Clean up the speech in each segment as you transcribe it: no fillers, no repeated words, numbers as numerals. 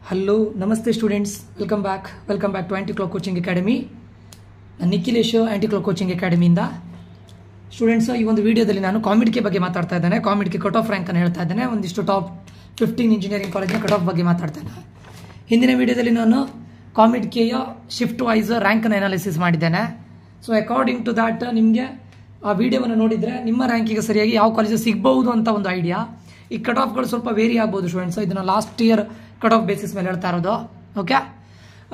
Hello ನಮಸ್ತೆ students, welcome back to anti clock coaching academy. Nikhilesh anti clock coaching ಅಕಾಡೆಮಿಯಿಂದ. Students, ಈ ಒಂದು ವಿಡಿಯೋದಲ್ಲಿ ನಾನು ಕಾಮಿಡ್ಕೆ ಬಗ್ಗೆ ಮಾತಾಡ್ತಾ ಇದ್ದೇನೆ. ಕಾಮಿಡ್ಕೆ ಕಟ್ ಆಫ್ ರ್ಯಾಂಕ್ ಅನ್ನು ಹೇಳ್ತಾ ಇದ್ದೇನೆ. ಒಂದಿಷ್ಟು ಟಾಪ್ 15 ಇಂಜಿನಿಯರಿಂಗ್ ಕಾಲೇಜಿನ ಕಟ್ ಆಫ್ ಬಗ್ಗೆ ಮಾತಾಡ್ತೇನೆ. ಹಿಂದಿನ ವಿಡಿಯೋದಲ್ಲಿ ನಾನು ಕಾಮಿಡ್ಕೆಯ ಶಿಫ್ಟ್ ವೈಸ್ ರ್ಯಾಂಕ್ ಅನ್ನು ಅನಾಲಿಸಿಸ್ ಮಾಡಿದ್ದೇನೆ. ಸೊ ಅಕಾರ್ಡಿಂಗ್ ಟು ದಾಟ್ ನಿಮಗೆ ಆ ವಿಡಿಯೋವನ್ನು ನೋಡಿದರೆ ನಿಮ್ಮ ರ್ಯಾಂಕಿಗೆ ಸರಿಯಾಗಿ ಯಾವ ಕಾಲೇಜ್ ಸಿಗಬಹುದು ಅಂತ ಒಂದು ಐಡಿಯಾ. ಈ ಕಟ್ ಆಫ್ಗಳು ಸ್ವಲ್ಪ ವೇರಿ ಆಗ್ಬೋದು ಸ್ಟೂಡೆಂಟ್ಸ್. ಇದನ್ನು last year cut of basis ಮೇಲೆ ಹೇಳ್ತಾ ಇರೋದು. ಓಕೆ,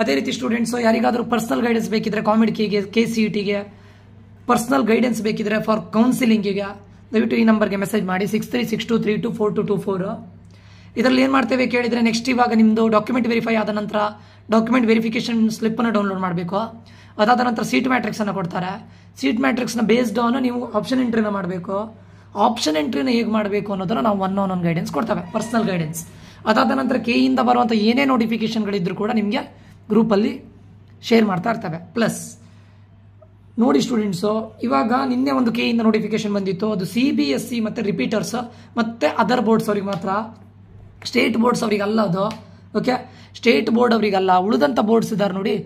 ಅದೇ ರೀತಿ ಸ್ಟೂಡೆಂಟ್ಸ್ ಯಾರಿಗಾದರೂ ಪರ್ಸನಲ್ ಗೈಡೆನ್ಸ್ ಬೇಕಿದ್ರೆ ಕಾಮಿಡ್ಕೆಗೆ, KCETಗೆ ಪರ್ಸನಲ್ ಗೈಡೆನ್ಸ್ ಬೇಕಿದ್ರೆ ಫಾರ್ ಕೌನ್ಸಿಲಿಂಗಿಗೆ ದಯವಿಟ್ಟು ಈ ನಂಬರ್ಗೆ ಮೆಸೇಜ್ ಮಾಡಿ 6362324224. ಇದರಲ್ಲಿ ಏನು ಮಾಡ್ತೇವೆ ಕೇಳಿದರೆ, ನೆಕ್ಸ್ಟ್ ಇವಾಗ ನಿಮ್ಮದು ಡಾಕ್ಯುಮೆಂಟ್ ವೆರಿಫೈ ಆದ ನಂತರ ಡಾಕ್ಯುಮೆಂಟ್ ವೆರಿಫಿಕೇಶನ್ ಸ್ಲಿಪ್ಪನ್ನು ಡೌನ್ಲೋಡ್ ಮಾಡಬೇಕು. ಅದಾದ ನಂತರ ಸೀಟ್ ಮ್ಯಾಟ್ರಿಕ್ಸನ್ನು ಕೊಡ್ತಾರೆ. ಸೀಟ್ ಮ್ಯಾಟ್ರಿಕ್ಸ್ನ ಬೇಸ್ಡ್ ಆನ್ ನೀವು ಆಪ್ಷನ್ ಎಂಟ್ರಿನ ಮಾಡಬೇಕು. ಆಪ್ಷನ್ ಎಂಟ್ರಿನ ಹೇಗೆ ಮಾಡಬೇಕು ಅನ್ನೋದನ್ನು ನಾವು ಒನ್ ಗೈಡೆನ್ಸ್ ಕೊಡ್ತೇವೆ, ಪರ್ಸನಲ್ ಗೈಡೆನ್ಸ್. ಅದಾದ ನಂತರ ಕೆಯಿಂದ ಬರುವಂಥ ಏನೇ ನೋಟಿಫಿಕೇಶನ್ಗಳಿದ್ರೂ ಕೂಡ ನಿಮಗೆ ಗ್ರೂಪಲ್ಲಿ ಶೇರ್ ಮಾಡ್ತಾ ಇರ್ತವೆ. ಪ್ಲಸ್ ನೋಡಿ ಸ್ಟೂಡೆಂಟ್ಸು, ಇವಾಗ ನಿನ್ನೆ ಒಂದು ಕೆಯಿಂದ ನೋಟಿಫಿಕೇಶನ್ ಬಂದಿತ್ತು. ಅದು CBSE ಮತ್ತು ರಿಪೀಟರ್ಸ್ ಮತ್ತು ಅದರ್ ಬೋರ್ಡ್ಸ್ ಅವ್ರಿಗೆ ಮಾತ್ರ, ಸ್ಟೇಟ್ ಬೋರ್ಡ್ಸ್ ಅವರಿಗಲ್ಲ ಅದು. ಓಕೆ, ಸ್ಟೇಟ್ ಬೋರ್ಡ್ ಅವರಿಗಲ್ಲ, ಉಳಿದಂಥ ಬೋರ್ಡ್ಸ್ ಇದ್ದಾರೆ ನೋಡಿ,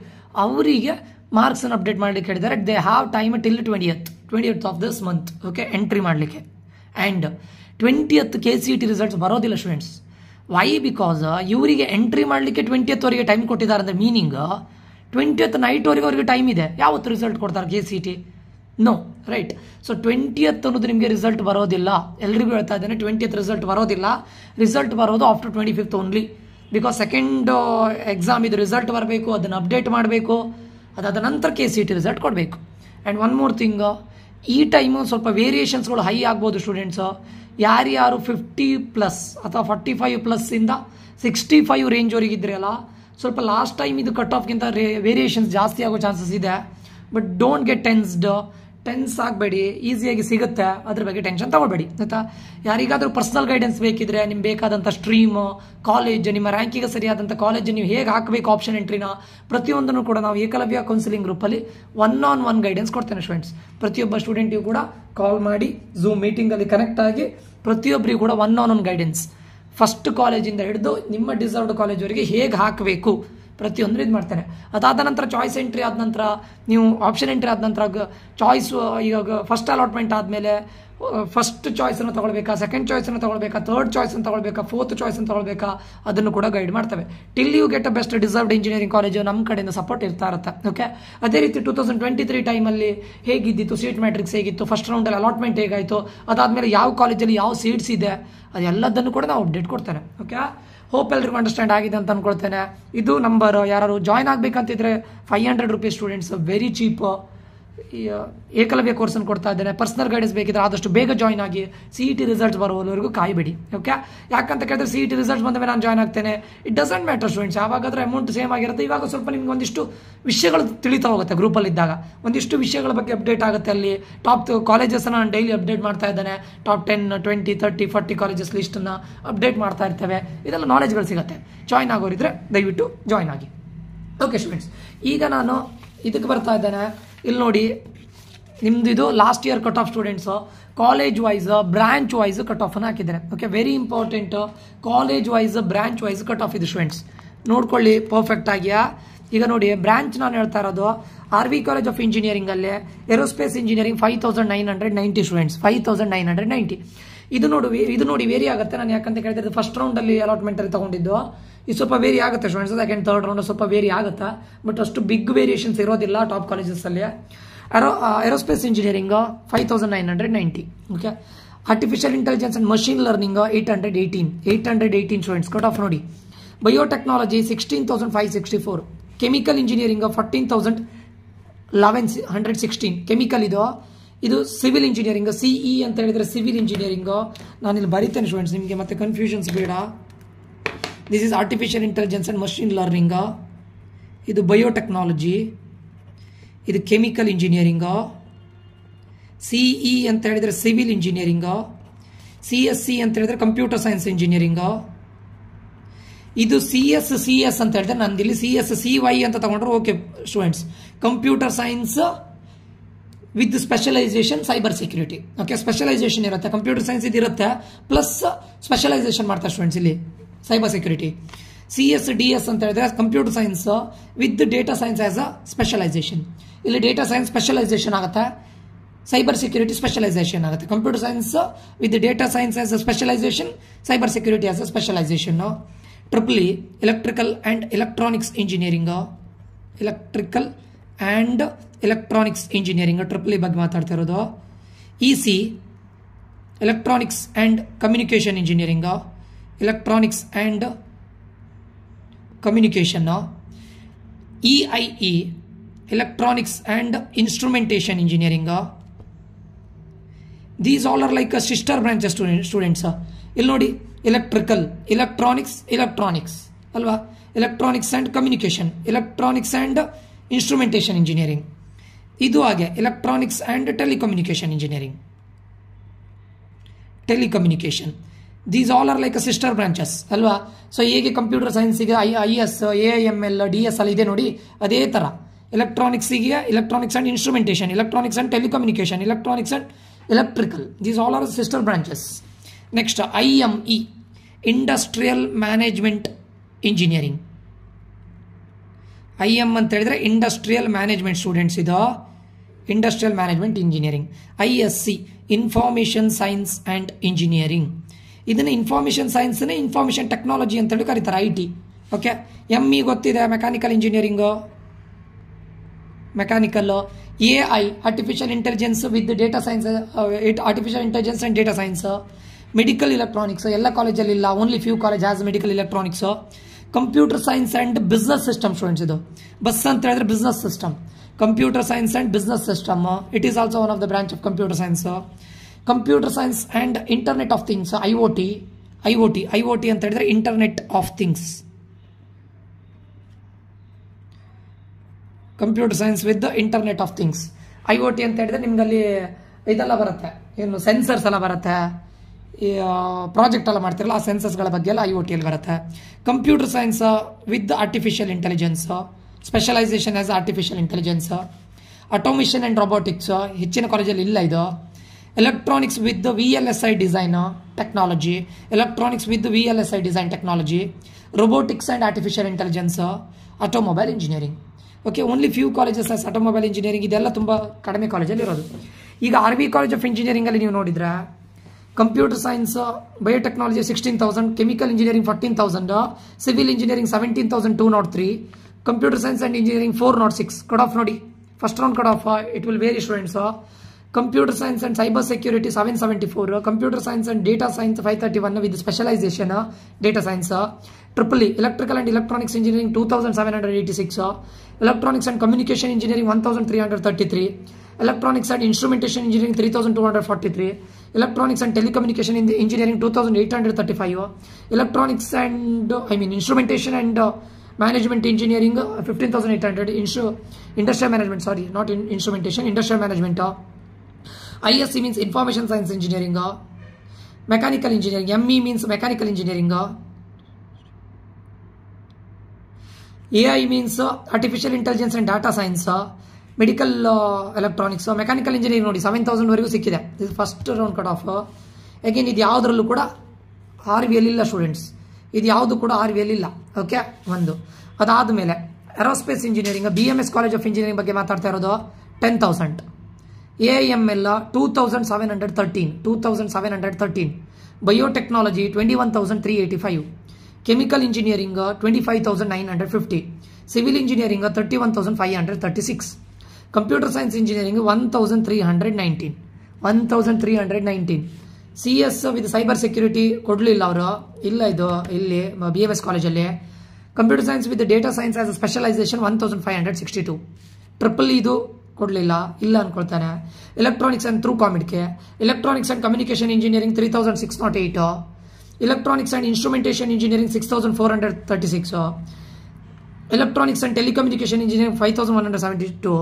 ಅವರಿಗೆ ಮಾರ್ಕ್ಸನ್ನು ಅಪ್ಡೇಟ್ ಮಾಡಲಿಕ್ಕೆ ಹೇಳಿದ್ದಾರೆ. They have time till 20th of this month. Okay, entry ಮಾಡಲಿಕ್ಕೆ. ಆ್ಯಂಡ್ 20th KCET ರಿಸಲ್ಟ್ಸ್ ಬರೋದಿಲ್ಲ ಸ್ಟೂಡೆಂಟ್ಸ್. ವೈ? ಬಿಕಾಸ್ ಇವರಿಗೆ ಎಂಟ್ರಿ ಮಾಡಲಿಕ್ಕೆ 20th ವರೆಗೆ ಟೈಮ್ ಕೊಟ್ಟಿದ್ದಾರೆ. ಅಂದರೆ ಮೀನಿಂಗ್ 20th ನೈಟ್ವರೆಗೆ ಅವರಿಗೆ ಟೈಮ್ ಇದೆ. ಯಾವತ್ತು ರಿಸಲ್ಟ್ ಕೊಡ್ತಾರೆ KCET? No, right. So 20th ಅನ್ನೋದು ನಿಮಗೆ ರಿಸಲ್ಟ್ ಬರೋದಿಲ್ಲ. ಎಲ್ರಿಗೂ ಹೇಳ್ತಾ ಇದ್ದೇನೆ, 20th ರಿಸಲ್ಟ್ ಬರೋದಿಲ್ಲ. ರಿಸಲ್ಟ್ ಬರೋದು after 25th only. Because second exam ಇದು ರಿಸಲ್ಟ್ ಬರಬೇಕು, ಅದನ್ನು ಅಪ್ಡೇಟ್ ಮಾಡಬೇಕು. ಅದಾದ ನಂತರ KCET ರಿಸಲ್ಟ್ ಕೊಡಬೇಕು. ಆ್ಯಂಡ್ ಒನ್ ಮೋರ್ ಥಿಂಗ್, ಈ ಟೈಮು ಸ್ವಲ್ಪ ವೇರಿಯೇಷನ್ಸ್ಗಳು ಹೈ ಆಗ್ಬೋದು ಸ್ಟೂಡೆಂಟ್ಸು. ಯಾರ್ಯಾರು 50+ ಅಥವಾ 45+ಇಂದ 65 ರೇಂಜ್ವರೆಗಿದ್ರೆ ಅಲ್ಲ, ಸ್ವಲ್ಪ ಲಾಸ್ಟ್ ಟೈಮ್ ಇದು ಕಟ್ ಆಫ್ಗಿಂತ ವೇರಿಯೇಷನ್ಸ್ ಜಾಸ್ತಿ ಆಗೋ ಚಾನ್ಸಸ್ ಇದೆ. ಬಟ್ ಡೋಂಟ್ ಗೆಟ್ ಟೆನ್ಸ್ ಆಗಬೇಡಿ, ಈಸಿಯಾಗಿ ಸಿಗುತ್ತೆ, ಅದ್ರ ಬಗ್ಗೆ ಟೆನ್ಷನ್ ತಗೊಳ್ಬೇಡಿ ಆಯಿತಾ. ಯಾರಿಗಾದರೂ ಪರ್ಸನಲ್ ಗೈಡೆನ್ಸ್ ಬೇಕಿದ್ರೆ, ನಿಮ್ಗೆ ಬೇಕಾದಂಥ ಸ್ಟ್ರೀಮು, ಕಾಲೇಜ್, ನಿಮ್ಮ ರ್ಯಾಂಕಿಗೆ ಸರಿಯಾದಂಥ ಕಾಲೇಜ್ ನೀವು ಹೇಗೆ ಹಾಕಬೇಕು ಆಪ್ಷನ್ ಎಂಟ್ರಿನ, ಪ್ರತಿಯೊಂದನ್ನು ಕೂಡ ನಾವು ಏಕಲವ್ಯ ಕೌನ್ಸಿಲಿಂಗ್ ಗ್ರೂಪಲ್ಲಿ ಒನ್ ಗೈಡೆನ್ಸ್ ಕೊಡ್ತೇನೆ ಸ್ಟೂಡೆಂಟ್ಸ್. ಪ್ರತಿಯೊಬ್ಬ ಸ್ಟೂಡೆಂಟಿಗೂ ಕೂಡ ಕಾಲ್ ಮಾಡಿ ಝೂಮ್ ಮೀಟಿಂಗಲ್ಲಿ ಕನೆಕ್ಟ್ ಆಗಿ ಪ್ರತಿಯೊಬ್ಬರಿಗೂ ಕೂಡ ಒನ್ ಗೈಡೆನ್ಸ್, ಫಸ್ಟ್ ಕಾಲೇಜಿಂದ ಹಿಡಿದು ನಿಮ್ಮ ಡಿಸರ್ವ್ಡ್ ಕಾಲೇಜ್ವರೆಗೆ ಹೇಗೆ ಹಾಕಬೇಕು ಪ್ರತಿಯೊಂದು ಇದು ಮಾಡ್ತೇನೆ. ಅದಾದ ನಂತರ ಚಾಯ್ಸ್ ಎಂಟ್ರಿ ಆದ ನಂತರ, ನೀವು ಆಪ್ಷನ್ ಎಂಟ್ರಿ ಆದ ನಂತರ ಚಾಯ್ಸ್, ಈಗ ಫಸ್ಟ್ ಅಲಾಟ್ಮೆಂಟ್ ಆದಮೇಲೆ ಫಸ್ಟ್ ಚಾಯ್ಸನ್ನು ತಗೊಳ್ಬೇಕಾ, ಸೆಕೆಂಡ್ ಚಾಯ್ಸನ್ನು ತಗೊಳ್ಬೇಕಾ, ಥರ್ಡ್ ಚಾಯ್ಸನ್ನು ತಗೊಳ್ಬೇಕಾ, ಫೋರ್ತ್ ಚಾಯ್ಸನ್ನು ತಗೊಳ್ಬೇಕಾ, ಅದನ್ನು ಕೂಡ ಗೈಡ್ ಮಾಡ್ತೇವೆ. Till you get a best deserved engineering college ನಮ್ಮ ಕಡೆಯಿಂದ ಸಪೋರ್ಟ್ ಇರ್ತಾ ಇರುತ್ತೆ. ಓಕೆ, ಅದೇ ರೀತಿ 2023 ಟೈಮಲ್ಲಿ ಹೇಗಿದ್ದಿತ್ತು, ಸೀಟ್ ಮ್ಯಾಟ್ರಿಕ್ಸ್ ಹೇಗಿತ್ತು, ಫಸ್ಟ್ ರೌಂಡಲ್ಲಿ ಅಲಾಟ್ಮೆಂಟ್ ಹೇಗಾಯಿತು, ಅದಾದಮೇಲೆ ಯಾವ ಕಾಲೇಜಲ್ಲಿ ಯಾವ ಸೀಟ್ಸ್ ಇದೆ, ಅದೆಲ್ಲದನ್ನು ಕೂಡ ನಾವು ಅಪ್ಡೇಟ್ ಕೊಡ್ತೇನೆ. ಓಕೆ, ಹೋಪ್ ಎಲ್ರಿಗೂ ಅಂಡರ್ಸ್ಟ್ಯಾಂಡ್ ಆಗಿದೆ ಅಂತ ಅಂದ್ಕೊಳ್ತೇನೆ. ಇದು ನಂಬರ್. ಯಾರು ಜಾಯ್ನ್ ಆಗಬೇಕಂತಿದ್ರೆ 500 rupees students, very cheap. Ekalavya ಕೋರ್ಸನ್ನು ಕೊಡ್ತಾ ಇದ್ದೇನೆ. ಪರ್ಸನಲ್ ಗೈಡೆನ್ಸ್ ಬೇಕಿದ್ರೆ ಆದಷ್ಟು ಬೇಗ ಜಾಯ್ನ್ ಆಗಿ. CET ರಿಸಲ್ಟ್ಸ್ ಬರೋವರೆಗೂ ಕಾಯಬೇಡಿ. ಓಕೆ, ಯಾಕಂತ ಕೇಳಿದ್ರೆ CET ರಿಸಲ್ಟ್ಸ್ ಬಂದ ಮೇಲೆ ನಾನು ಜಾಯ್ನ್ ಆಗ್ತೇನೆ, ಇಟ್ ಡಸಂಟ್ ಮ್ಯಾಟರ್ ಸ್ಟೂಡೆಂಟ್ಸ್. ಯಾವಾಗಾದ್ರೆ ಅಮೌಂಟ್ ಸೇಮ್ ಆಗಿರುತ್ತೆ. ಇವಾಗ ಸ್ವಲ್ಪ ನಿಮ್ಗೆ ಒಂದಿಷ್ಟು ವಿಷಯಗಳು ತಿಳಿತಾ ಹೋಗುತ್ತೆ. ಗ್ರೂಪಲ್ಲಿ ಇದ್ದಾಗ ಒಂದಿಷ್ಟು ವಿಷಯಗಳ ಬಗ್ಗೆ ಅಪ್ಡೇಟ್ ಆಗುತ್ತೆ. ಅಲ್ಲಿ ಟಾಪ್ ಕಾಲೇಜಸ್ನ ನಾನು ಡೈಲಿ ಅಪ್ಡೇಟ್ ಮಾಡ್ತಾ ಇದ್ದೇನೆ. ಟಾಪ್ 10, 20, 30, 40 ಕಾಲೇಜಸ್ ಲಿಸ್ಟನ್ನು ಅಪ್ಡೇಟ್ ಮಾಡ್ತಾ ಇರ್ತೇವೆ. ಇದೆಲ್ಲ ನಾಲೆಜ್ಗಳು ಸಿಗುತ್ತೆ. ಜಾಯ್ನ್ ಆಗೋರಿದ್ರೆ ದಯವಿಟ್ಟು ಜಾಯ್ನ್ ಆಗಿ. ಓಕೆ ಸ್ಟೂಡೆಂಟ್ಸ್, ಈಗ ನಾನು ಇದಕ್ಕೆ ಬರ್ತಾ ಇದ್ದೇನೆ. ಇಲ್ಲಿ ನೋಡಿ, ನಿಮ್ದು ಇದು last year cut off students. College wise, branch wise cut ಆಫನ್ನು ಹಾಕಿದ್ದೇನೆ. Okay, very important. College wise, branch wise cut off ಇದು ಸ್ಟೂಡೆಂಟ್ಸ್, ನೋಡ್ಕೊಳ್ಳಿ ಪರ್ಫೆಕ್ಟ್ ಆಗಿಯಾ. ಈಗ ನೋಡಿ, ಬ್ರಾಂಚ್ ನಾನು ಹೇಳ್ತಾ ಇರೋದು RV ಕಾಲೇಜ್ ಆಫ್ ಇಂಜಿನಿಯರಿಂಗಲ್ಲೇ ಏರೋಸ್ಪೇಸ್ ಇಂಜಿನಿಯರಿಂಗ್ 5990 ಸ್ಟೂಡೆಂಟ್ಸ್, 5990. ಇದು ನೋಡಿ ವೇರಿ ಆಗುತ್ತೆ. ನಾನು ಯಾಕಂತ ಕೇಳಿದ್ರೆ ಫಸ್ಟ್ ರೌಂಡಲ್ಲಿ ಅಲಾಟ್ಮೆಂಟಲ್ಲಿ ತೊಗೊಂಡಿದ್ದು. ಇದು ಸ್ವಲ್ಪ ವೇರಿ ಆಗುತ್ತೆ ಸ್ಟೂಡೆಂಟ್ಸ್. ಸೆಕೆಂಡ್, ಥರ್ಡ್ ರೌಂಡ್ ಸ್ವಲ್ಪ ವೇರಿ ಆಗುತ್ತೆ. ಬಟ್ ಅಷ್ಟು ಬಿಗ್ ವೇರಿಯೇಷನ್ಸ್ ಇರೋದಿಲ್ಲ ಟಾಪ್ ಕಾಲೇಜಸ್ಸಲ್ಲಿ. Aerospace engineering 5990. Okay, artificial intelligence and machine learning 818 students cut off ನೋಡಿ. ಬಯೋಟೆಕ್ನಾಲಜಿ 16,564. Chemical engineering 14,116 chemical. ಇದು ಸಿವಿಲ್ ಇಂಜಿನಿಯರಿಂಗ್, CE ಅಂತ ಹೇಳಿದ್ರೆ ಸಿವಿಲ್ ಇಂಜಿನಿಯರಿಂಗು. ನಾನಿಲ್ಲಿ ಬರಿತೇನೆ ಸ್ಟೂಡೆಂಟ್ಸ್, ನಿಮಗೆ ಮತ್ತೆ ಕನ್ಫ್ಯೂಷನ್ಸ್ ಬೇಡ. This is artificial intelligence and machine learning. ಇದು ಬಯೋಟೆಕ್ನಾಲಜಿ, ಇದು ಕೆಮಿಕಲ್ ಇಂಜಿನಿಯರಿಂಗು. CE ಅಂತ ಹೇಳಿದ್ರೆ ಸಿವಿಲ್ ಇಂಜಿನಿಯರಿಂಗು. CSC ಅಂತ ಹೇಳಿದ್ರೆ ಕಂಪ್ಯೂಟರ್ ಸೈನ್ಸ್ ಇಂಜಿನಿಯರಿಂಗು. ಇದು CS ಅಂತ ಹೇಳಿದ್ರೆ ನಂದಿಲ್ಲಿ CSCY ಅಂತ ತಗೊಂಡ್ರೆ okay students. Computer science with specialisation cyber security. Okay, specialisation ಇರುತ್ತೆ, ಕಂಪ್ಯೂಟರ್ ಸೈನ್ಸ್ ಇದಿರುತ್ತೆ, ಪ್ಲಸ್ ಸ್ಪೆಷಲೈಸೇಷನ್ ಮಾಡ್ತಾರೆ ಸ್ಟೂಡೆಂಟ್ಸ್ ಇಲ್ಲಿ ಸೈಬರ್ ಸೆಕ್ಯೂರಿಟಿ. CS ಅಂತ ಹೇಳಿದ್ರೆ computer science with data science as a specialisation. ಇಲ್ಲಿ ಡೇಟಾ ಸೈನ್ಸ್ ಸ್ಪೆಷಲೈಸೇಷನ್ ಆಗುತ್ತೆ, ಸೈಬರ್ ಸೆಕ್ಯೂರಿಟಿ ಸ್ಪೆಷಲೈಸೇಷನ್ ಆಗುತ್ತೆ. Computer science with data science as a specialisation, cyber security as a specialisation. Triple electrical and electronics engineering, electrical and electronics engineering triple ಬಗ್ಗೆ ಮಾತಾಡ್ತಾ ಇರೋದು. EC electronics and communication engineering, electronics and communication. EIE electronics and instrumentation engineering. These all are like sister branches students. ಇಲ್ಲಿ ನೋಡಿ, electrical, electronics ಅಲ್ವಾ, electronics and communication, electronics and instrumentation engineering. ಇದು ಹಾಗೆ electronics and telecommunication engineering, telecommunication. These all are like sister branches ಅಲ್ವಾ. So ಹೇಗೆ computer ಸೈನ್ಸಿಗೆ IS, AIML, DS ಅಲ್ಲಿ ಇದೆ ನೋಡಿ, ಅದೇ ಥರ ಎಲೆಕ್ಟ್ರಾನಿಕ್ಸಿಗೆ electronics and instrumentation, electronics and telecommunication, electronics and electrical. These all are sister branches. Next IME industrial management engineering. IM ಅಂತ ಹೇಳಿದ್ರೆ ಇಂಡಸ್ಟ್ರಿಯಲ್ ಮ್ಯಾನೇಜ್ಮೆಂಟ್ ಸ್ಟೂಡೆಂಟ್ಸ್, ಇದು industrial management engineering. ISC information science and engineering. ಇದನ್ನು information ಸೈನ್ಸ್ನೇ information technology ಅಂತೇಳಿ ಕರೀತಾರೆ, IT. Okay. ME ಗೊತ್ತಿದೆ, mechanical engineering, mechanical. AI artificial intelligence with data science, artificial intelligence and data science. Medical electronics ಎಲ್ಲ ಕಾಲೇಜಲ್ಲಿ ಇಲ್ಲ, only few college has medical electronics. Computer science and business system students, ಇದು bus ಅಂತ ಹೇಳಿದ್ರೆ business system. Computer science and business system, it is also one of the branch of computer science. Computer science and internet of things, IoT ಅಂತ ಹೇಳಿದ್ರೆ internet of things. Computer science with internet of things. IoT ಅಂತ ಹೇಳಿದ್ರೆ ನಿಮ್ಗಲ್ಲಿ ಇದೆಲ್ಲ ಬರುತ್ತೆ, ಏನು sensors ಎಲ್ಲ ಬರುತ್ತೆ, project ಎಲ್ಲ ಮಾಡ್ತಿರಲ್ಲ ಆ ಸೆನ್ಸರ್ಸ್ಗಳ ಬಗ್ಗೆ ಎಲ್ಲ IoT ಅಲ್ಲಿ ಬರುತ್ತೆ. Computer science with artificial intelligence, specialisation as artificial intelligence. Automation and robotics ಹೆಚ್ಚಿನ ಕಾಲೇಜಲ್ಲಿ ಇಲ್ಲ ಇದು. Electronics with VLSI design technology, electronics with VLSI design technology. robotics and artificial intelligence, automobile engineering. Okay, only few colleges as automobile engineering, ಇದೆಲ್ಲ ತುಂಬ ಕಡಿಮೆ ಕಾಲೇಜಲ್ಲಿ ಇರೋದು. ಈಗ RV ಕಾಲೇಜ್ ಆಫ್ ಇಂಜಿನಿಯರಿಂಗಲ್ಲಿ ನೀವು ನೋಡಿದ್ರೆ computer science biotechnology 16,000, chemical engineering 14,000, civil engineering 17,203, computer science and engineering 406. Cut off ನೋಡಿ, first round cut off it will vary students. Computer science and cyber security 774, computer science and data science 531 with specialisation data science. Triple electrical and electronics engineering 2,786, electronics and communication engineering 1,333, electronics and instrumentation engineering 3,243, electronics and telecommunication engineering 2,835, electronics and instrumentation and management engineering 15,800, industrial management, sorry not instrumentation, industrial management. ISC means information science engineering, mechanical engineering. ME means mechanical engineering. AI means artificial intelligence and data science, medical electronics, mechanical engineering ನೋಡಿ 7,000 ವರೆಗೂ ಸಿಕ್ಕಿದೆ. ಇದು first round cut of. Again ಇದು ಯಾವುದರಲ್ಲೂ ಕೂಡ RVL ಇಲ್ಲ students, ಇದು ಯಾವುದು ಕೂಡ RVL ಇಲ್ಲ. ಓಕೆ, ಒಂದು. ಅದಾದಮೇಲೆ aerospace engineering, BMS college of engineering ಬಗ್ಗೆ ಮಾತಾಡ್ತಾ ಇರೋದು 10,000. AIML 2,713, biotechnology 21,385, chemical engineering 25,950, civil engineering 31,536, computer science engineering 1,319. CS with cyber security ಕೊಡಲಿಲ್ಲ ಅವರು, ಇಲ್ಲ ಇದು ಇಲ್ಲಿ BMS ಕಾಲೇಜಲ್ಲಿ. Computer science with data science as a specialisation 1,562. Triple ಇದು ಕೊಡಲಿಲ್ಲ, ಇಲ್ಲ ಅನ್ಕೊಳ್ತಾನೆ. ಎಲೆಕ್ಟ್ರಾನಿಕ್ಸ್ ಅಂಡ್ ಥ್ರೂ ಕಾಮಿಡ್ಗೆ, electronics and communication engineering 3,608, electronics and instrumentation engineering 6,436, electronics and telecommunication engineering 5,172,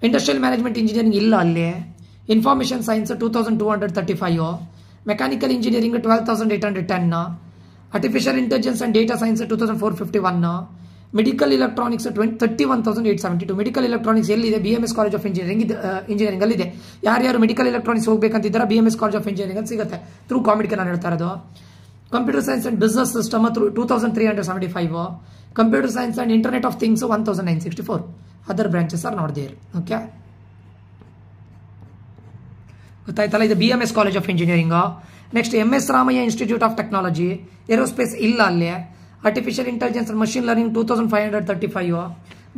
industrial management engineering ಇಲ್ಲ ಅಲ್ಲಿ. Information science 2,235, mechanical engineering 12,810, artificial intelligence and data science 2,451, medical electronics 31,872. Medical electronics ಎಲ್ಲಿದೆ? BMS college of engineering ಅಲ್ಲಿದೆ. ಯಾರ್ಯಾರು medical electronics ಹೋಗ್ಬೇಕಂತಿದ್ದಾರೆ BMS college of engineering ಅಲ್ಲಿ ಸಿಗುತ್ತೆ. Through ಕಾಮಿಡ್ಗೆ ನಾನು ಹೇಳ್ತಾ ಇರೋದು. Computer science and business system 2375, computer science and internet of things 1964. Other branches are not there. Okay, ಗೊತ್ತಾಯ್ತಲ್ಲ. ಇದು BMS college of engineering. Next MS Ramaiah institute of technology, aerospace ಇಲ್ಲ ಅಲ್ಲಿ. Artificial intelligence and machine learning 2535,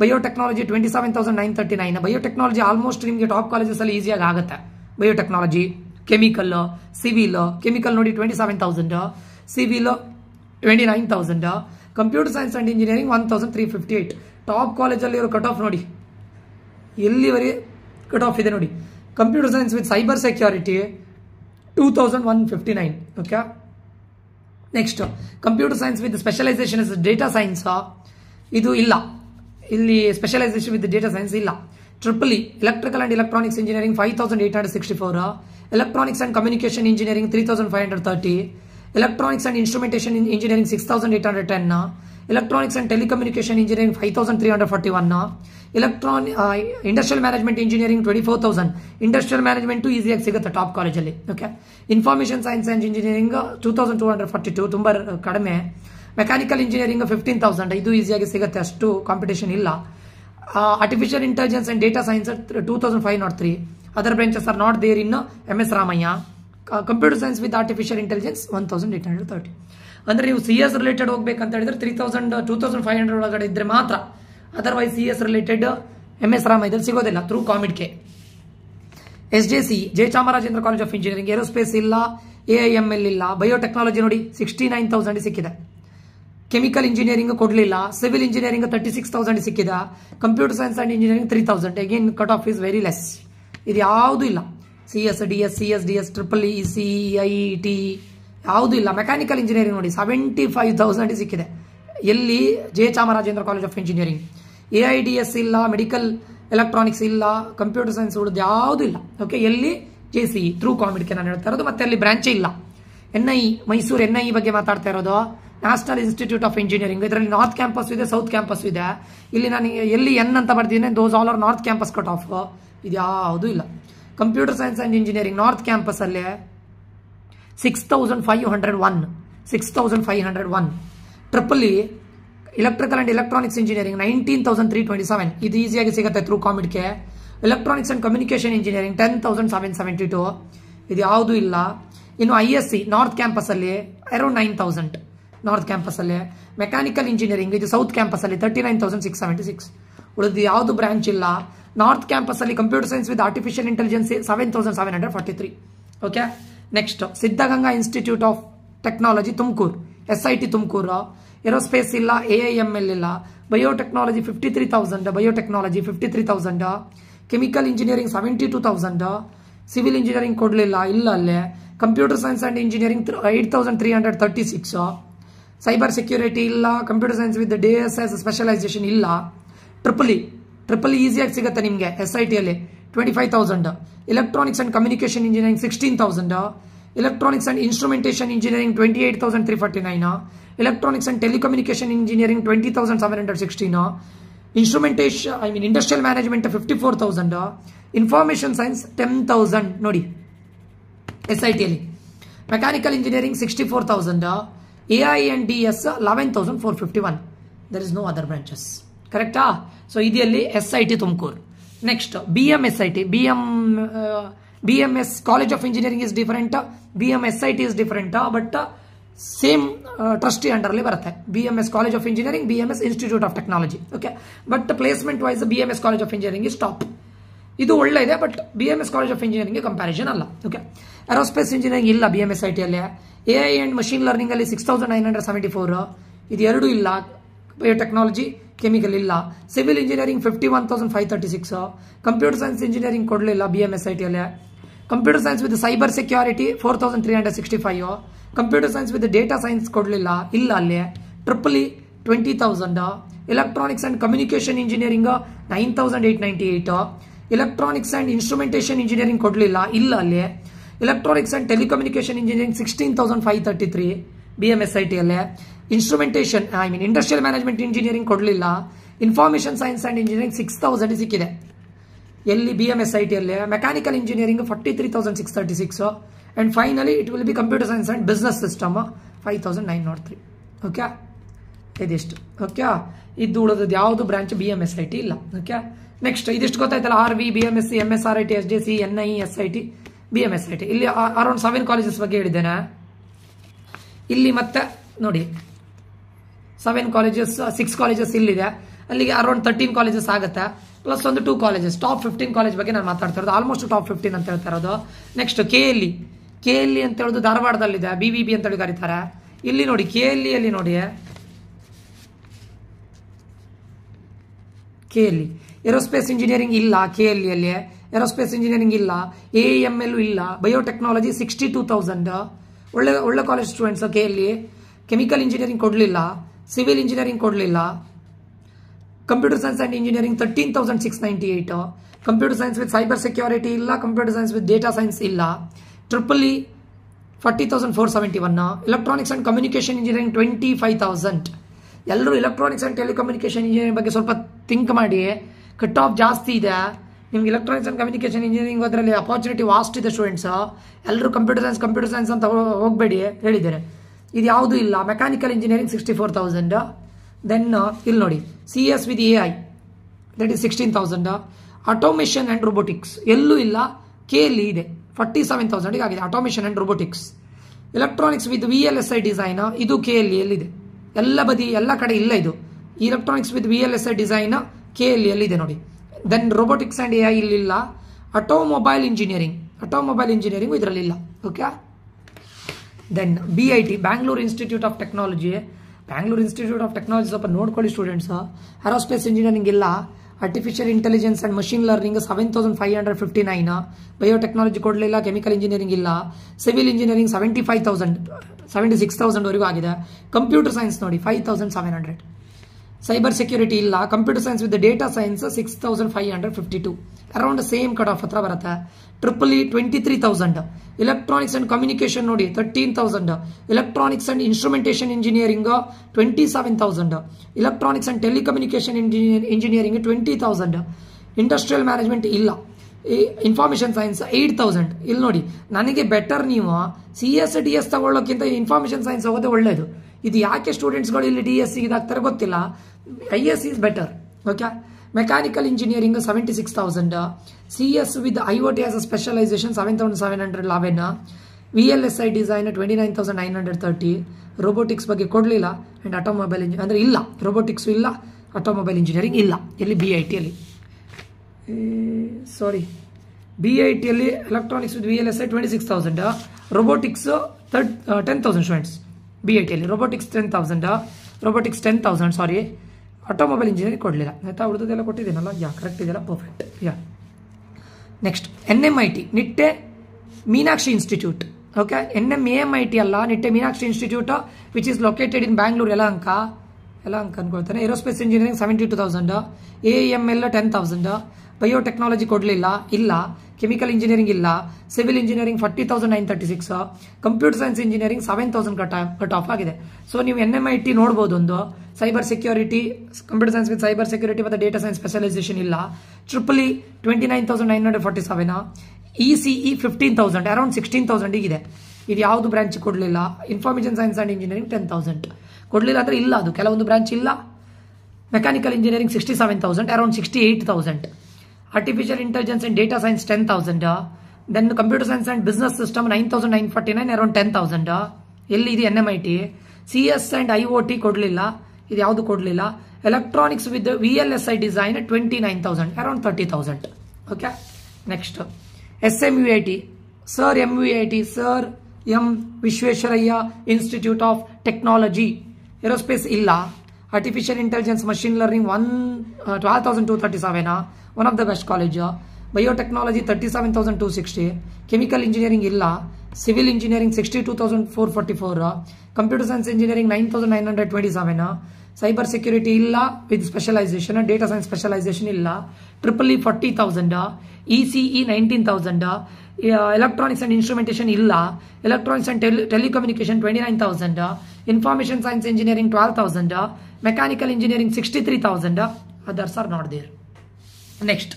biotechnology 27939. Biotechnology almost ನಿಮಗೆ top colleges ಅಲ್ಲಿ ಈಸಿಯಾಗಿ ಆಗುತ್ತೆ. Biotechnology, chemical, civil. Chemical ನೋಡಿ 27,000, civil 29,000, computer science and engineering 1358. Top ಕಾಲೇಜಲ್ಲಿ ಇರೋ ಕಟ್ ಆಫ್ ನೋಡಿ, ಎಲ್ಲಿವರೆಗೆ ಕಟ್ ಆಫ್ ಇದೆ ನೋಡಿ. Computer science with cyber security 2159. Okay, next computer science with specialisation is data science, ಇದು ಇಲ್ಲ ಇಲ್ಲಿ. ಸ್ಪೆಷಲೈಸೇಷನ್ ವಿತ್ ಡೇಟಾ ಸೈನ್ಸ್ ಇಲ್ಲ. Triple electrical and electronics engineering 5864, electronics and communication engineering 3530, electronics and instrumentation engineering 6810, electronics and telecommunication engineering 5341, industrial management engineering 24,000. Industrial management ಈಸಿಯಾಗಿ ಸಿಗುತ್ತೆ top ಕಾಲೇಜಲ್ಲಿ. Okay, information science and engineering 2242, ತುಂಬ ಕಡಿಮೆ. Mechanical engineering 15,000, ಇದು ಈಸಿಯಾಗಿ ಸಿಗುತ್ತೆ, ಅಷ್ಟು ಕಾಂಪಿಟೇಷನ್ ಇಲ್ಲ. Artificial intelligence and data science 2503. Other branches are not there in MS Ramaiah. Computer science with artificial intelligence 1830. ಅಂದ್ರೆ ನೀವು CS ರಿಲೇಟೆಡ್ ಹೋಗ್ಬೇಕಂತ ಹೇಳಿದ್ರೆ 2500 ಒಳಗಡೆ ಇದ್ರೆ ಮಾತ್ರ. ಅದರ್ವೈಸ್ CS ರಿಲೇಟೆಡ್ MS ರಾಮಯ್ಯದಲ್ಲಿ ಸಿಗೋದಿಲ್ಲ ಥ್ರೂ ಕಾಮಿಡ್ಕೆ. SJC Jayachamarajendra college of engineering, aerospace ಇಲ್ಲ, AIML ಇಲ್ಲ. ಬಯೋಟೆಕ್ನಾಲಜಿ ನೋಡಿ 69,000 ಸಿಕ್ಕಿದೆ. ಕೆಮಿಕಲ್ ಇಂಜಿನಿಯರಿಂಗ್ ಕೊಡಲಿಲ್ಲ. ಸಿವಿಲ್ ಇಂಜಿನಿಯರಿಂಗ್ 36,000 ಸಿಕ್ಕಿದೆ. Computer science and engineering 3,000. Again cut off is very less. ಇದು ಯಾವುದೂ ಇಲ್ಲ. CS DS, CS DS, triple EC, IIT ಯಾವುದೂ ಇಲ್ಲ. ಮೆಕ್ಯಾನಿಕಲ್ ಇಂಜಿನಿಯರಿಂಗ್ ನೋಡಿ 75,000 ಸಿಕ್ಕಿದೆ. ಎಲ್ಲಿ? Jayachamarajendra college of engineering. AIDS ಇಲ್ಲ, ಮೆಡಿಕಲ್ ಎಲೆಕ್ಟ್ರಾನಿಕ್ಸ್ ಇಲ್ಲ, ಕಂಪ್ಯೂಟರ್ ಸೈನ್ಸ್ ಉಳಿದು ಯಾವುದೂ ಇಲ್ಲ. ಓಕೆ, ಎಲ್ಲಿ? JCE ಥ್ರೂ ಕಾಮಿಡ್ಗೆ ನಾನು ಹೇಳ್ತಾ ಇರೋದು. ಮತ್ತೆ ಅಲ್ಲಿ ಬ್ರಾಂಚೇ ಇಲ್ಲ. NIE ಮೈಸೂರು NIE ಬಗ್ಗೆ ಮಾತಾಡ್ತಾ ಇರೋದು. ನ್ಯಾಷನಲ್ ಇನ್ಸ್ಟಿಟ್ಯೂಟ್ ಆಫ್ ಇಂಜಿನಿಯರಿಂಗ್, ಇದರಲ್ಲಿ ನಾರ್ತ್ ಕ್ಯಾಂಪಸ್ ಇದೆ, ಸೌತ್ ಕ್ಯಾಂಪಸ್ ಇದೆ. ಇಲ್ಲಿ ನಾನು ಎಲ್ಲಿ N ಅಂತ ಬರ್ತೀನಿ, those all are north campus cut off. ಇದು ಯಾವುದೂ ಇಲ್ಲ. Computer science and engineering north campus ಅಲ್ಲೇ 6,501. Triple electrical and electronics engineering 19,327. ಇದು ಈಸಿಯಾಗಿ ಸಿಗುತ್ತೆ ಥ್ರೂ ಕಾಮಿಡ್ಗೆ. Electronics and communication engineering 10,772. ಇದು ಯಾವುದೂ ಇಲ್ಲ. ಇನ್ನು ISC ನಾರ್ತ್ ಕ್ಯಾಂಪಸ್ ಅಲ್ಲಿ ಅರೌಂಡ್ 9,000 ನಾರ್ತ್ ಕ್ಯಾಂಪಸ್ ಅಲ್ಲಿ. ಮೆಕ್ಯಾನಿಕಲ್ ಇಂಜಿನಿಯರಿಂಗ್ ಇದು ಸೌತ್ ಕ್ಯಾಂಪಸ್ ಅಲ್ಲಿ 39,676. ಉಳಿದು ಯಾವುದು ಬ್ರಾಂಚ್ ಇಲ್ಲ. ನಾರ್ತ್ ಕ್ಯಾಂಪಸ್ ಅಲ್ಲಿ computer science with artificial intelligence 7,743. Okay, next Siddaganga institute of technology Tumakuru, SIT Tumakuru. Aerospace ಇಲ್ಲ, AIML ಇಲ್ಲ. Biotechnology 53,000, biotechnology 53,000. Chemical engineering 72,000. Civil engineering ಕೊಡಲಿಲ್ಲ, ಇಲ್ಲ ಅಲ್ಲೇ. Computer science and engineering 8,336. Cyber security ಇಲ್ಲ. Computer science with DSS specialisation ಇಲ್ಲ. Triple ಈಸಿಯಾಗಿ ಸಿಗುತ್ತೆ ನಿಮಗೆ SIT ಅಲ್ಲಿ 25,000. Electronics and communication engineering 16,000. Electronics and instrumentation engineering 28,349. Electronics and telecommunication engineering 20,716. Industrial management 54,000. Information science 10,000 ನೋಡಿ SIT ಅಲ್ಲಿ. Mechanical engineering 64,000. AINDS 11,451. There is no other branches. ಕರೆಕ್ಟಾ? So ಇದರಲ್ಲಿ SIT Tumakuru. Next BMSIT, BMS college of engineering is different, BMSIT is different, but same trustee ಅಂಡರ್ಲಿ ಬರುತ್ತೆ. BMS college of ಇಂಜಿನಿಯರಿಂಗ್, BMS institute of technology. Okay, but placement wise BMS college of engineering is top. ಇದು ಒಳ್ಳೆ ಇದೆ, but BMS college of engineering comparison ಅಲ್ಲ. Okay, aerospace engineering ಇಲ್ಲ BMSIT ಅಲ್ಲಿ. AI and machine learning ಅಲ್ಲಿ 6,974. ಇದು ಎರಡೂ ಇಲ್ಲ. ಬಯೋಟೆಕ್ನಾಲಜಿ, ಕೆಮಿಕಲ್ ಇಲ್ಲ. Civil engineering 51,536. Computer science engineering ಕೊಡಲಿಲ್ಲ BMSIT ಅಲ್ಲಿ. Computer science with cyber security 4,365. Computer science with data science ಕೊಡಲಿಲ್ಲ, ಇಲ್ಲ ಅಲ್ಲಿ. Triple 20,000. Electronics and communication engineering 9,898. Electronics and instrumentation engineering ಕೊಡಲಿಲ್ಲ, ಇಲ್ಲ ಅಲ್ಲಿ. Electronics and telecommunication engineering 16,533 BMSIT ಅಲ್ಲಿ. ಇನ್ಸ್ಟ್ರುಮೆಂಟೇಷನ್ ಇಂಡಸ್ಟ್ರಿಯಲ್ ಮ್ಯಾನೇಜ್ಮೆಂಟ್ ಇಂಜಿನಿಯರಿಂಗ್ ಕೊಡಲಿಲ್ಲ. ಇನ್ಫಾರ್ಮೇಷನ್ ಸೈನ್ಸ್ ಅಂಡ್ ಇಂಜಿನಿಯರಿಂಗ್ 6,000 ಸಿಕ್ಕಿದೆ ಎಲ್ಲಿ BMSIT ಅಲ್ಲಿ. Mechanical engineering 43,636. And finally it will be computer science and business system 5903. Okay, ಇದಿಷ್ಟು. Okay, ಇದು ಉಳಿದದ್ದು ಯಾವುದು ಬ್ರಾಂಚ್ BMSIT ಇಲ್ಲ. ಓಕೆ, ನೆಕ್ಸ್ಟ್ ಇದಿಷ್ಟು ಗೊತ್ತಾಯ್ತಲ್ಲ, RV, BMSc, MSRIT, SJC, NI, SIT, BMSIT. ಇಲ್ಲಿ ಅರೌಂಡ್ 7 ಕಾಲೇಜಸ್ ಬಗ್ಗೆ ಹೇಳಿದ್ದೇನೆ. ಇಲ್ಲಿ ಮತ್ತೆ ನೋಡಿ 7 ಕಾಲೇಜಸ್, 6 ಕಾಲೇಜಸ್ ಇಲ್ಲಿದೆ. ಅಲ್ಲಿಗೆ ಅರೌಂಡ್ 13 ಕಾಲೇಜಸ್ ಆಗುತ್ತೆ, ಪ್ಲಸ್ ಒಂದು 2 ಕಾಲೇಜಸ್. ಟಾಪ್ 15 ಕಾಲೇಜ್ ಬಗ್ಗೆ ನಾನು ಮಾತಾಡ್ತಾ ಇರೋದು, ಆಲ್ಮೋಸ್ಟ್ ಟಾಪ್ 15 ಅಂತ ಹೇಳ್ತಾ ಇರೋದು. ನೆಕ್ಸ್ಟ್ KLE ಅಂತ ಹೇಳೋದು ಧಾರವಾಡದಲ್ಲಿದೆ, BVB ಅಂತ ಹೇಳಿ ಕರೀತಾರೆ. ಇಲ್ಲಿ ನೋಡಿ KLE ಅಲ್ಲಿ ನೋಡಿ, KLE ಏರೋಸ್ಪೇಸ್ ಇಂಜಿನಿಯರಿಂಗ್ ಇಲ್ಲ, KLE ಅಲ್ಲಿ ಏರೋಸ್ಪೇಸ್ ಇಂಜಿನಿಯರಿಂಗ್ ಇಲ್ಲ, AML ಇಲ್ಲ, ಬಯೋಟೆಕ್ನಾಲಜಿ 62,000 ಒಳ್ಳೆ college students. KLE chemical engineering ಕೊಡಲಿಲ್ಲ, ಸಿವಿಲ್ ಇಂಜಿನಿಯರಿಂಗ್ ಕೊಡಲಿಲ್ಲ. Computer science and engineering 13,698, computer science with cyber security ಇಲ್ಲ, computer science with data science ಇಲ್ಲ. EEE 40,471, electronics and communication engineering 25,000. ಎಲ್ಲರೂ electronics and telecommunication engineering ಬಗ್ಗೆ ಸ್ವಲ್ಪ think ಮಾಡಿ, cut off ಜಾಸ್ತಿ ಇದೆ ನಿಮ್ಗೆ. ಎಲೆಕ್ಟ್ರಾನಿಕ್ಸ್ ಅಂಡ್ ಕಮ್ಯುನಿಕೇಶನ್ ಇಂಜಿನಿಯರಿಂಗ್ ಅದರಲ್ಲಿ ಅಪಾರ್ಚುನಿಟಿ ವಾಸ್ಟ್ ಇದೆ ಸ್ಟೂಡೆಂಟ್ಸ್. ಎಲ್ಲರೂ ಕಂಪ್ಯೂಟರ್ ಸೈನ್ಸ್ ಅಂತ ಹೋಗಬೇಡಿ ಹೇಳಿದ್ದಾರೆ. ಇದು ಯಾವುದೂ ಇಲ್ಲ. Mechanical engineering 64,000. ದೆನ್ ಇಲ್ಲಿ ನೋಡಿ CS with AI that is 16,000. Automation and robotics ಎಲ್ಲೂ ಇಲ್ಲ, KLE ಇದೆ 47,000 ಆಗಿದೆ. Automation and robotics. Electronics with VLSI design ಇದು KLE ಎಲ್ಲಿದೆ, ಎಲ್ಲ ಕಡೆ ಇಲ್ಲ. ಇದು electronics with VLSI design KLE ಎಲ್ಲಿದೆ ನೋಡಿ. ದೆನ್ ರೋಬೋಟಿಕ್ಸ್ ಆ್ಯಂಡ್ AI ಇಲ್ಲಿಲ್ಲ. ಆಟೋಮೊಬೈಲ್ ಇಂಜಿನಿಯರಿಂಗು ಇದರಲ್ಲಿಲ್ಲ. Okay, then BIT Bangalore institute of technology ಸ್ವಲ್ಪ ನೋಡ್ಕೊಳ್ಳಿ ಸ್ಟೂಡೆಂಟ್ಸ್. ಏರೋಸ್ಪೇಸ್ ಇಂಜಿನಿಯರಿಂಗ್ ಇಲ್ಲ. Artificial intelligence and machine learning 7,559, biotechnology ಕೊಡಲಿಲ್ಲ. ಕೆಮಿಕಲ್ ಇಂಜಿನಿಯರಿಂಗ್ ಇಲ್ಲ. ಸಿವಿಲ್ ಇಂಜಿನಿಯರಿಂಗ್ 76,000 ವರೆಗೂ ಆಗಿದೆ. ಕಂಪ್ಯೂಟರ್ ಸೈನ್ಸ್ ನೋಡಿ 5,700. ಸೈಬರ್ ಸೆಕ್ಯೂರಿಟಿ ಇಲ್ಲ. Computer science with data science 6,552, around same cut off ಹತ್ರ ಬರುತ್ತೆ. EEE 23,000. ಎಲೆಕ್ಟ್ರಾನಿಕ್ಸ್ ಅಂಡ್ ಕಮ್ಯುನಿಕೇಶನ್ ನೋಡಿ 13,000. Electronics and instrumentation engineering 27,000. Electronics and telecommunication engineering 20,000. Industrial management ಇಲ್ಲ. Information science 8,000. ಇಲ್ಲಿ ನೋಡಿ, ನನಗೆ ಬೆಟರ್ ನೀವು CS DS ತಗೊಳ್ಳೋಕ್ಕಿಂತ ಇನ್ಫಾರ್ಮೇಷನ್ ಸೈನ್ಸ್ ಹೋಗೋದೇ ಒಳ್ಳೆಯದು. ಇದು ಯಾಕೆ ಸ್ಟೂಡೆಂಟ್ಸ್ಗಳು ಇಲ್ಲಿ DSC ಇದಾಗ್ತಾರೆ ಗೊತ್ತಿಲ್ಲ. IS is better. Okay, mechanical engineering 76,000. CS with IoT as a specialisation 7,711. VLSI design 29,930. Robotics ಬಗ್ಗೆ ಕೊಡಲಿಲ್ಲ. ಆ್ಯಂಡ್ ಆಟೋಮೊಬೈಲ್ ಅಂದರೆ ಇಲ್ಲ, ರೋಬೋಟಿಕ್ಸು ಇಲ್ಲ, ಆಟೋಮೊಬೈಲ್ ಇಂಜಿನಿಯರಿಂಗ್ ಇಲ್ಲ. ಎಲ್ಲಿ BIT ಅಲ್ಲಿ BIT ಅಲ್ಲಿ electronics with VLSI 26,000. Robotics 10,000 students. BIT ಅಲ್ಲಿ ರೋಬೋಟಿಕ್ಸ್ 10,000 ಸಾರಿ. ಆಟೋಮೊಬೈಲ್ ಇಂಜಿನಿಯರಿಂಗ್ ಕೊಡಲಿಲ್ಲ. ಆಯ್ತಾ, ಉಳಿದದೆಲ್ಲ ಕೊಟ್ಟಿದ್ದೀನಲ್ಲ. ಕರೆಕ್ಟ್ ಇದೆಯಲ್ಲ, perfect. Next NMIT Nitte Meenakshi institute. Okay, NMAMIT ಅಲ್ಲ, Nitte Meenakshi institute which is located in Bangalore. ಎಲ್ಲ ಅಂಕ ಅನ್ಕೊಳ್ತಾನೆ. Aerospace engineering 72,000. AML 10,000. ಬಯೋಟೆಕ್ನಾಲಜಿ ಕೊಡಲಿಲ್ಲ, ಇಲ್ಲ. ಕೆಮಿಕಲ್ ಇಂಜಿನಿಯರಿಂಗ್ ಇಲ್ಲ. Civil engineering 40,936. Computer science engineering 7,000 cut off ಆಗಿದೆ. ಸೊ ನೀವು NMIT ನೋಡ್ಬೋದು. ಒಂದು cyber security, computer science with cyber security ಮತ್ತು ಡೇಟಾ ಸೈನ್ಸ್ ಸ್ಪೆಷಲೈಸೇಷನ್ ಇಲ್ಲ. EEE 29,947. ECE 15,000, ಅರೌಂಡ್ 16,000 ಇದೆ. ಇದು ಯಾವುದು ಬ್ರಾಂಚ್ ಕೊಡಲಿಲ್ಲ. ಇನ್ಫಾರ್ಮೇಷನ್ ಸೈನ್ಸ್ ಅಂಡ್ ಇಂಜಿನಿಯರಿಂಗ್ 10,000 ಕೊಡಲಿಲ್ಲ ಅಂದರೆ ಇಲ್ಲ, ಅದು ಕೆಲವೊಂದು ಬ್ರಾಂಚ್ ಇಲ್ಲ. Mechanical engineering 67,000, around 68,000. Artificial intelligence and data science 10,000. Then computer science and business system 9,949, around 10,000. ಎಲ್ಲಿ ಇದೆ NMIT. CS ಅಂಡ್ IoT ಕೊಡಲಿಲ್ಲ, ಇದು ಯಾವುದು ಕೊಡಲಿಲ್ಲ. Electronics with VLSI design 29,000, around 30,000. Okay, next SMUIT, sir MUIT, sir M Visvesvaraya institute of technology. Aerospace ಇಲ್ಲ. Artificial intelligence machine learning 12,237, one of the best college. Biotechnology 37,260. Chemical engineering ಇಲ್ಲ. Civil engineering 62,444. Computer science engineering 9,927. Cyber security ಇಲ್ಲ with specialisation. Data science specialisation ಇಲ್ಲ. EEE 40,000. ECE 19,000. Electronics and instrumentation ಇಲ್ಲ. Electronics and telecommunication 29,000. Information science engineering 12,000. Mechanical engineering 63,000. Others are not there. Next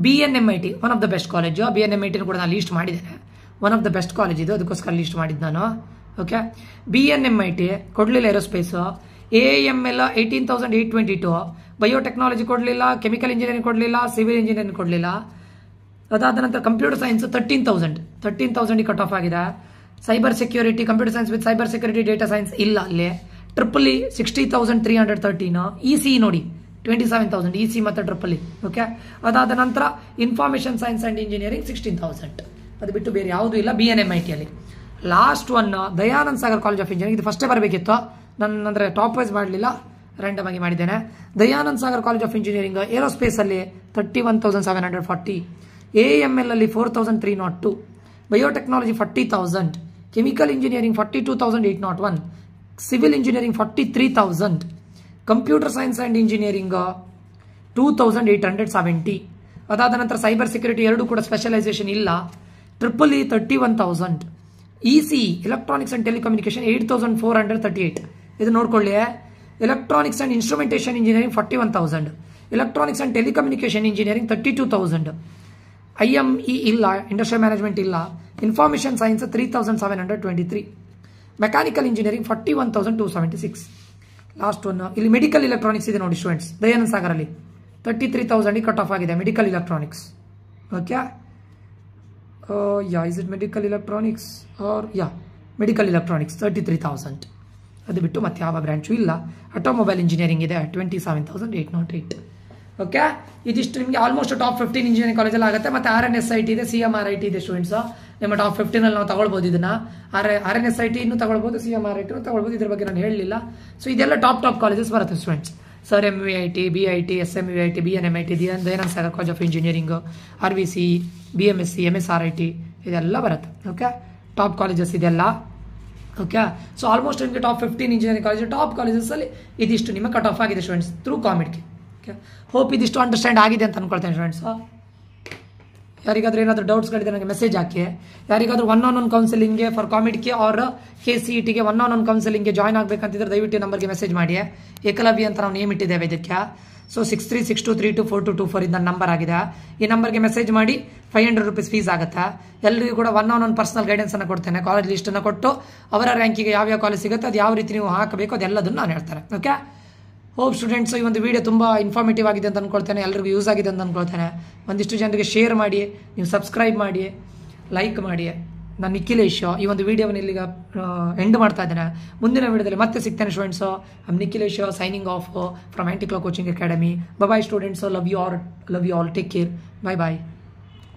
BNMIT, one of the best college. BNMIT ಕೂಡ ನಾನು list ಮಾಡಿದ್ದೇನೆ. One of the best college ಇದು, ಅದಕ್ಕೋಸ್ಕರ list ಮಾಡಿದ್ದು ನಾನು. Okay. BNMIT ಕೊಡಲಿಲ್ಲ aerospace. AML 18,822. Biotechnology ಕೊಡಲಿಲ್ಲ, chemical engineering ಕೊಡಲಿಲ್ಲ, ಸಿವಿಲ್ ಇಂಜಿನಿಯರಿಂಗ್ ಕೊಡಲಿಲ್ಲ. ಅದಾದ ನಂತರ ಕಂಪ್ಯೂಟರ್ ಸೈನ್ಸ್ 13,000 ಕಟ್ ಆಫ್ ಆಗಿದೆ. Cyber security, computer science with cyber security, data science ಇಲ್ಲ ಅಲ್ಲಿ. ಟ್ರಿಪಲ್ 60,313. EC ನೋಡಿ 27,000 EC ಮತ್ತು ಟ್ರಿಪಲ್. ಓಕೆ. ಅದಾದ ನಂತರ ಇನ್ಫಾರ್ಮೇಷನ್ ಸೈನ್ಸ್ ಅಂಡ್ ಇಂಜಿನಿಯರಿಂಗ್ 16,000. ಅದು ಬಿಟ್ಟು ಬೇರೆ ಯಾವುದೂ ಇಲ್ಲ BNMIT ಅಲ್ಲಿ. Last one Dayanand Sagar college of engineering. ಇದು ಫಸ್ಟೇ ಬರಬೇಕಿತ್ತು, ನನ್ನ ಅಂದರೆ ಟಾಪ್ ವೈಸ್ ಮಾಡಲಿಲ್ಲ, ರ್ಯಾಂಡಮ್ ಆಗಿ ಮಾಡಿದ್ದೇನೆ. Dayanand Sagar college of engineering aerospace ಅಲ್ಲಿ 31,740. AML ಅಲ್ಲಿ 4,302. Biotechnology 40,000. Chemical engineering 42,801. Civil engineering 43,000. Computer science and engineering 2,870. ಅದಾದ ನಂತರ ಸೈಬರ್ ಸೆಕ್ಯೂರಿಟಿ ಎರಡು ಕೂಡ ಸ್ಪೆಷಲೈಸೇಷನ್ ಇಲ್ಲ. Triple 31,000. EC electronics and telecommunication 8,438. ಇದು ನೋಡ್ಕೊಳ್ಳಿ. Electronics and instrumentation engineering 41,000. Electronics and telecommunication engineering 32,000. IME ಇಲ್ಲ, ಇಂಡಸ್ಟ್ರಿಯಲ್ ಮ್ಯಾನೇಜ್ಮೆಂಟ್ ಇಲ್ಲ. Information science 3,723. Mechanical engineering 41,276. Last one ಇಲ್ಲಿ ಮೆಡಿಕಲ್ ಇಲೆಕ್ಟ್ರಾನಿಕ್ಸ್ ಇದೆ ನೋಡಿ ಸ್ಟೂಡೆಂಟ್ಸ್. ದಯಾನಂದ್ ಸಾಗರ್ ಅಲ್ಲಿ 33,000 ಕಟ್ ಆಫ್ ಆಗಿದೆ medical electronics. Okay. Is it medical electronics or medical electronics 33,000. ಅದು ಬಿಟ್ಟು ಮತ್ತೆ ಯಾವ ಬ್ರಾಂಚು ಇಲ್ಲ. ಆಟೋಮೊಬೈಲ್ ಇಂಜಿನಿಯರಿಂಗ್ ಇದೆ 27,808. ಓಕೆ. ಇದಿಷ್ಟು ನಿಮಗೆ ಆಲ್ಮೋಸ್ಟ್ ಟಾಪ್ 15 ಇಂಜಿನಿಯರಿಂಗ್ ಕಾಲೇಜಲ್ಲಿ ಆಗುತ್ತೆ. ಮತ್ತೆ RNSIT ಇದೆ, CMRIT ಇದೆ ಸ್ಟೂಡೆಂಟ್ಸ್. ನಿಮ್ಮ ಟಾಪ್ 15 ಅಲ್ಲಿ ನಾವು ತಗೊಳ್ಬೋದು. ಇದನ್ನ RNSIT ಇನ್ನೂ ತಗೊಳ್ಬೋದು, CMRIT ತಗೊಳ್ಬೋದು. ಇದ್ರ ಬಗ್ಗೆ ನಾನು ಹೇಳಲಿಲ್ಲ. ಸೊ ಇದೆಲ್ಲ ಟಾಪ್ ಕಾಲೇಜಸ್ ಬರುತ್ತೆ students. Sir MVIT, BIT, SMVIT, BNMIT, Dayanand Sagar college of engineering, RVC, BMSc, MSRIT ಇದೆಲ್ಲ ಬರುತ್ತೆ. ಓಕೆ. ಟಾಪ್ ಕಾಲೇಜಸ್ ಇದೆಲ್ಲ. ಓಕೆ. ಸೊ ಆಲ್ಮೋಸ್ಟ್ ನಿಮಗೆ top 15 engineering college top colleges ಅಲ್ಲಿ ಇದಿಷ್ಟು ನಿಮ್ಮ ಕಟ್ ಆಫ್ ಆಗಿದೆ ಸ್ಟೂಡೆಂಟ್ಸ್ ಥ್ರೂ ಕಾಮಿಡ್ಗೆ. ಓಕೆ. ಹೋಪ್ ಇದಿಷ್ಟು ಅಂಡರ್ಸ್ಟ್ಯಾಂಡ್ ಆಗಿದೆ ಅಂತ ಅನ್ಕೊಳ್ತೇನೆ ಸ್ಟೂಡೆಂಟ್ಸ್. ಯಾರಿಗಾದ್ರೂ ಏನಾದರೂ ಡೌಟ್ಸ್ಗಳಿದೆ ನನಗೆ ಮೆಸೇಜ್ ಹಾಕಿ. ಯಾರಿಗಾದ್ರೂ 1-on-1 ಕೌನ್ಸಿಲಿಂಗ್ಗೆ ಫಾರ್ ಕಾಮಿಡ್ಗೆ ಆರ್ KCETಗೆ 1-on-1 ಕೌನ್ಸಿಲಿಂಗ್ಗೆ ಜಾಯ್ನ್ ಆಗಬೇಕಂತಿದ್ರೆ ದಯವಿಟ್ಟು ನಂಬರ್ಗೆ ಮೆಸೇಜ್ ಮಾಡಿ. ಏಕಲವ್ಯ ಅಂತ ನಾವು ನೇಮ್ ಇಟ್ಟಿದ್ದೇವೆ ಇದಕ್ಕೆ. ಸೊ 6362324224 ಇದು ನನ್ನ ನಂಬರ್ ಆಗಿದೆ. ಈ ನಂಬರ್ಗೆ ಮೆಸೇಜ್ ಮಾಡಿ. 500 ರೂಪೀಸ್ ಫೀಸ್ ಆಗುತ್ತೆ. ಎಲ್ಲರಿಗೂ ಕೂಡ 1-on-1 ಪರ್ಸನಲ್ ಗೈಡೆನ್ಸ್ ಅನ್ನು ಕೊಡ್ತೇನೆ. ಕಾಲೇಜ್ ಲಿಸ್ಟನ್ನು ಕೊಟ್ಟು ಅವರ ರ್ಯಾಂಕಿಗೆ ಯಾವ್ಯಾವ ಕಾಲೇಜ್ ಸಿಗುತ್ತೆ, ಅದು ಯಾವ ರೀತಿ ನೀವು ಹಾಕಬೇಕು ಅದೆಲ್ಲದನ್ನು ನಾನು ಹೇಳ್ತೇನೆ. ಓಕೆ. ಹೋಪ್ ಸ್ಟೂಡೆಂಟ್ಸ್ ಈ ಒಂದು ವಿಡಿಯೋ ತುಂಬ ಇನ್ಫಾರ್ಮೇಟಿವ್ ಆಗಿದೆ ಅಂತ ಅನ್ಕೊಳ್ತೇನೆ. ಎಲ್ಲರಿಗೂ ಯೂಸ್ ಆಗಿದೆ ಅಂತ ಅನ್ಕೊಳ್ತೇನೆ. ಒಂದಿಷ್ಟು ಜನರಿಗೆ ಶೇರ್ ಮಾಡಿ, ನೀವು ಸಬ್ಸ್ಕ್ರೈಬ್ ಮಾಡಿ, ಲೈಕ್ ಮಾಡಿ. ನಾನು ನಿಖಿಲೇಶ್ ಈ ಒಂದು ವಿಡಿಯೋವನ್ನು ಇಲ್ಲಿಗ ಎಂಡ್ ಮಾಡ್ತಾ ಇದ್ದೇನೆ. ಮುಂದಿನ ವಿಡಿಯೋದಲ್ಲಿ ಮತ್ತೆ ಸಿಗ್ತೇನೆ students. I Nikhilesh signing off from anti clock coaching academy. Bye students. Love you all. Take care. By.